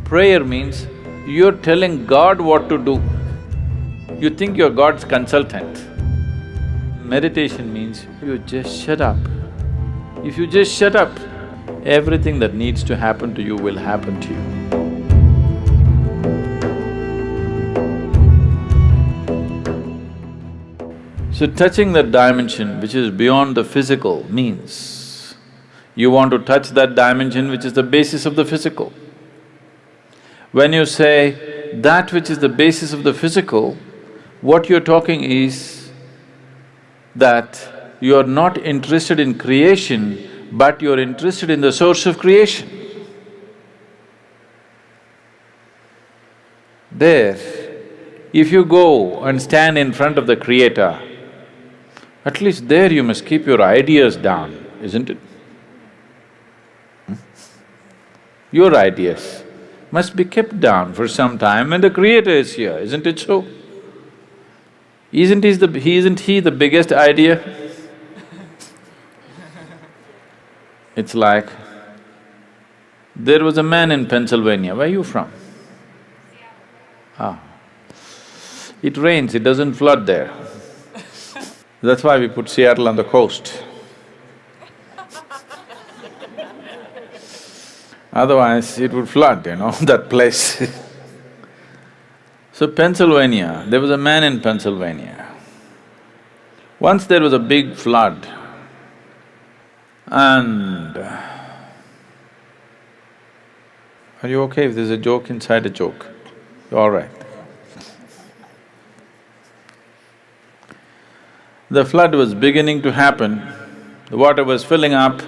Prayer means you're telling God what to do. You think you're God's consultant. Meditation means you just shut up. If you just shut up, everything that needs to happen to you will happen to you. So touching that dimension which is beyond the physical means you want to touch that dimension which is the basis of the physical. When you say that which is the basis of the physical, what you're talking is that you're not interested in creation, but you're interested in the source of creation. There, if you go and stand in front of the Creator, at least there you must keep your ideas down, isn't it? Your ideas must be kept down for some time when the Creator is here, isn't it so? Isn't he the biggest idea? It's like, there was a man in Pennsylvania, where are you from? Ah. It rains, it doesn't flood there. That's why we put Seattle on the coast. Otherwise, it would flood, that place. So Pennsylvania, there was a man in Pennsylvania. Once there was a big flood and… Are you okay if there's a joke inside a joke? You're all right. The flood was beginning to happen, the water was filling up,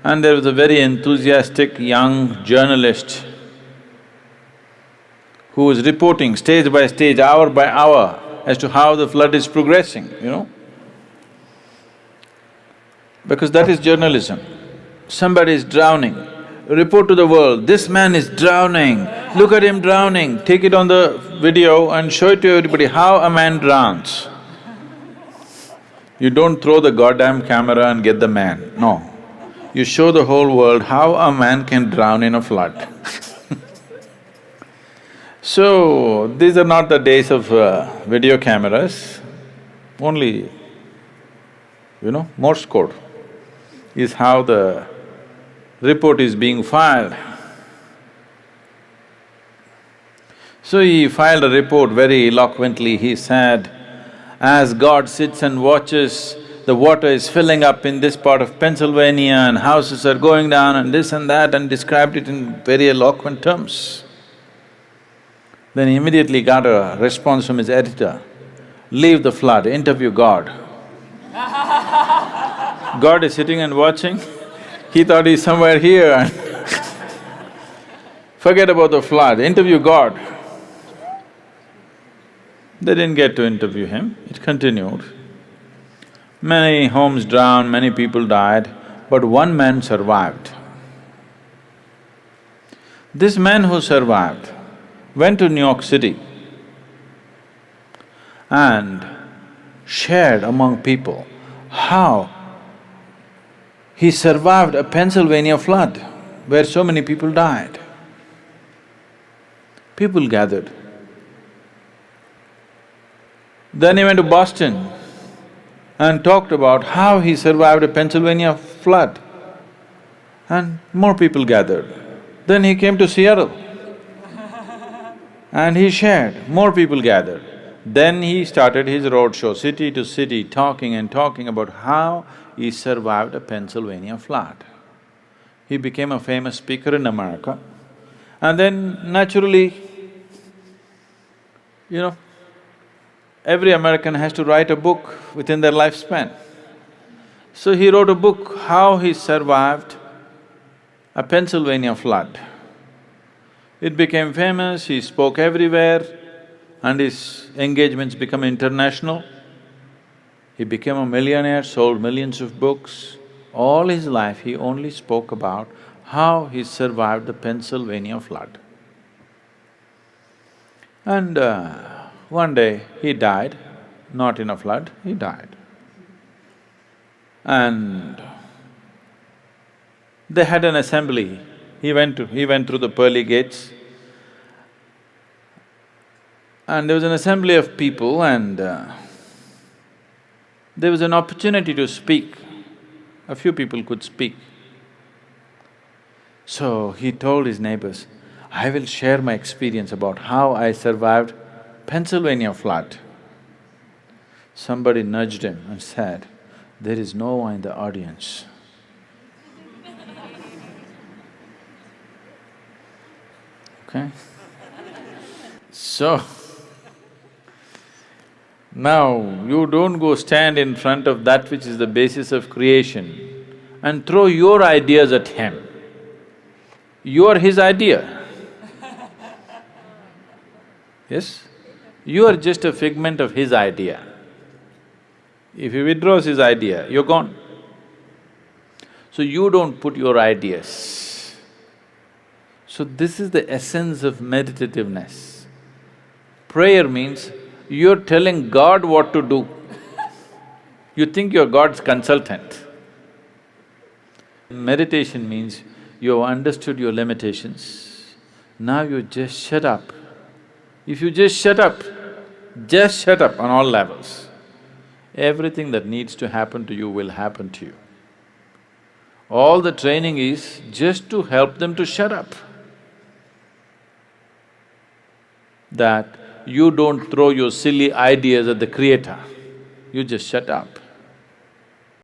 and there was a very enthusiastic young journalist who was reporting stage by stage, hour by hour as to how the flood is progressing, Because that is journalism. Somebody is drowning, report to the world, this man is drowning, look at him drowning, take it on the video and show it to everybody how a man drowns. You don't throw the goddamn camera and get the man, no. You show the whole world how a man can drown in a flood. So, these are not the days of video cameras, only, Morse code is how the report is being filed. So he filed a report very eloquently, he said, as God sits and watches, the water is filling up in this part of Pennsylvania and houses are going down and this and that, and described it in very eloquent terms. Then he immediately got a response from his editor, leave the flood, interview God. God is sitting and watching, he thought he's somewhere here and forget about the flood, interview God. They didn't get to interview him, it continued. Many homes drowned, many people died, but one man survived. This man who survived went to New York City and shared among people how he survived a Pennsylvania flood where so many people died. People gathered. Then he went to Boston and talked about how he survived a Pennsylvania flood, and more people gathered. Then he came to Seattle and he shared, more people gathered. Then he started his roadshow, city to city, talking and talking about how he survived a Pennsylvania flood. He became a famous speaker in America, and then naturally, every American has to write a book within their lifespan. So he wrote a book, how he survived a Pennsylvania flood. It became famous, he spoke everywhere, and his engagements became international. He became a millionaire, sold millions of books. All his life he only spoke about how he survived the Pennsylvania flood. And one day he died, not in a flood, he died. And they had an assembly He went through the pearly gates, and there was an assembly of people and there was an opportunity to speak. A few people could speak. So he told his neighbors, I will share my experience about how I survived Pennsylvania flood. Somebody nudged him and said, there is no one in the audience. Okay? So, now you don't go stand in front of that which is the basis of creation and throw your ideas at him. You are his idea. Yes? You are just a figment of his idea. If he withdraws his idea, you're gone. So you don't put your ideas. So this is the essence of meditativeness. Prayer means you're telling God what to do. You think you're God's consultant. Meditation means you have understood your limitations, now you just shut up. If you just shut up on all levels, everything that needs to happen to you will happen to you. All the training is just to help them to shut up. That you don't throw your silly ideas at the Creator, you just shut up.